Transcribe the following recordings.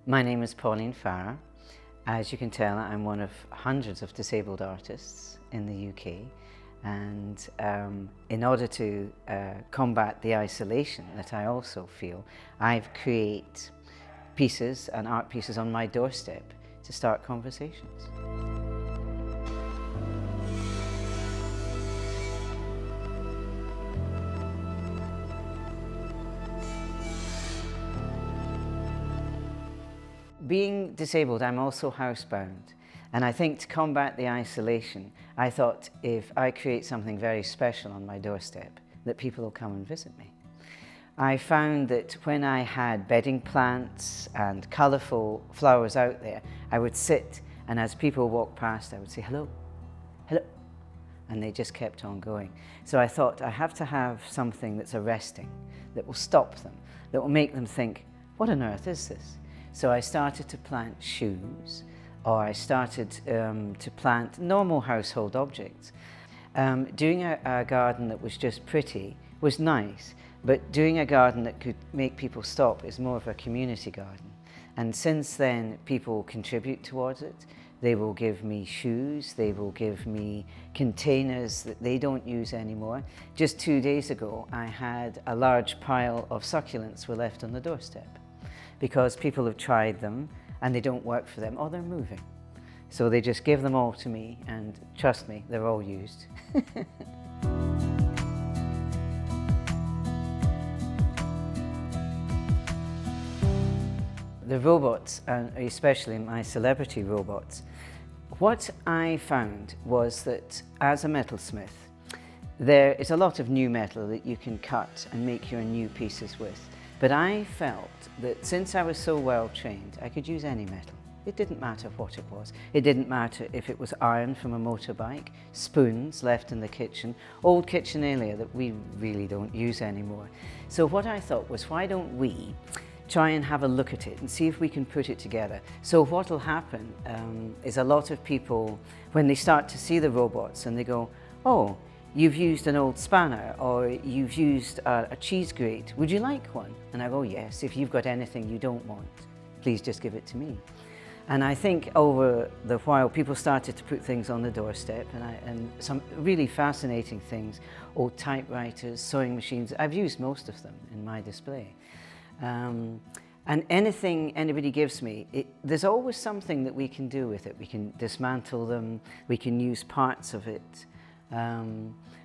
My name is Pauline Farrar. As you can tell, I'm one of hundreds of disabled artists in the UK, and in order to combat the isolation that I also feel, I've created pieces and art pieces on my doorstep to start conversations. Being disabled, I'm also housebound, and I think to combat the isolation, I thought if I create something very special on my doorstep, that people will come and visit me. I found that when I had bedding plants and colourful flowers out there, I would sit, and as people walked past, I would say, hello, hello, and they just kept on going. So I thought I have to have something that's arresting, that will stop them, that will make them think, what on earth is this? So I started to plant shoes, or I started to plant normal household objects. Doing a garden that was just pretty was nice, but doing a garden that could make people stop is more of a community garden. And since then, people contribute towards it. They will give me shoes, they will give me containers that they don't use anymore. Just 2 days ago, I had a large pile of succulents were left on the doorstep, because people have tried them and they don't work for them, or they're moving. So they just give them all to me, and trust me, they're all used. The robots, and especially my celebrity robots, what I found was that as a metalsmith, there is a lot of new metal that you can cut and make your new pieces with. But I felt that since I was so well trained, I could use any metal. It didn't matter what it was. It didn't matter if it was iron from a motorbike, spoons left in the kitchen, old kitchenalia that we really don't use anymore. So what I thought was, why don't we try and have a look at it and see if we can put it together. So what will happen is a lot of people, when they start to see the robots and they go, oh, you've used an old spanner, or you've used a cheese grate. Would you like one? And I go, yes, if you've got anything you don't want, please just give it to me. And I think over the while, people started to put things on the doorstep, and some really fascinating things, old typewriters, sewing machines. I've used most of them in my display. And anything anybody gives me, there's always something that we can do with it. We can dismantle them, we can use parts of it.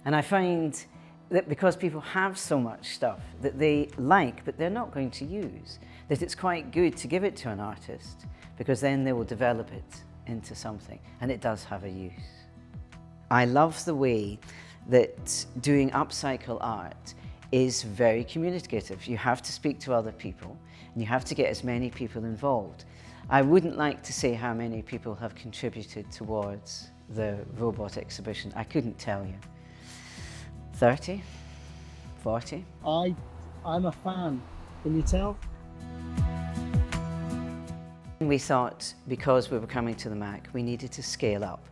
And I find that because people have so much stuff that they like but they're not going to use, that it's quite good to give it to an artist, because then they will develop it into something, and it does have a use. I love the way that doing upcycle art is very communicative. You have to speak to other people, and you have to get as many people involved. I wouldn't like to say how many people have contributed towards the robot exhibition. I couldn't tell you. 30? 40? I'm a fan. Can you tell? We thought, because we were coming to the MAC, we needed to scale up.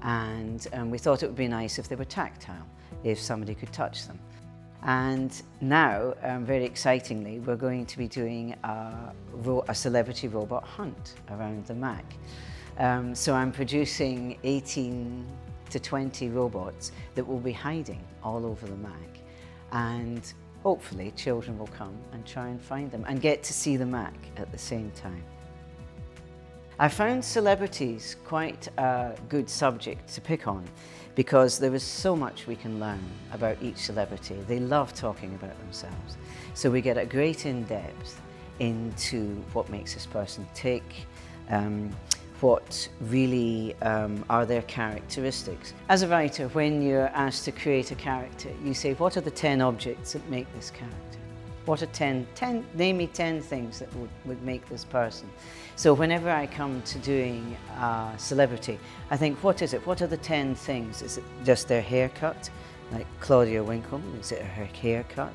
And we thought it would be nice if they were tactile, if somebody could touch them. And now, very excitingly, we're going to be doing a celebrity robot hunt around the MAC. So I'm producing 18 to 20 robots that will be hiding all over the MAC, and hopefully children will come and try and find them and get to see the MAC at the same time. I found celebrities quite a good subject to pick on, because there is so much we can learn about each celebrity. They love talking about themselves. So we get a great in-depth into what makes this person tick, what really are their characteristics. As a writer, when you're asked to create a character, you say, what are the 10 objects that make this character? What are name me 10 things that would make this person. So whenever I come to doing a celebrity, I think, what is it? What are the 10 things? Is it just their haircut, like Claudia Winkleman? Is it her haircut?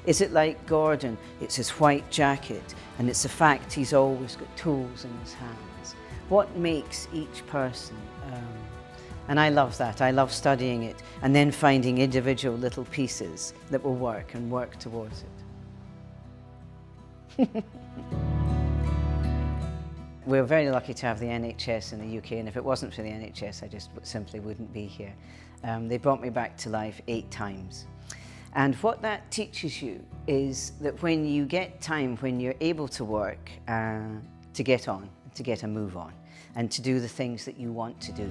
Is it like Gordon? It's his white jacket, and it's the fact he's always got tools in his hands. What makes each person? And I love that. I love studying it and then finding individual little pieces that will work and work towards it. We're very lucky to have the NHS in the UK, and if it wasn't for the NHS, I just simply wouldn't be here. They brought me back to life 8 times. And what that teaches you is that when you get time, when you're able to work, to get on, to get a move on, and to do the things that you want to do.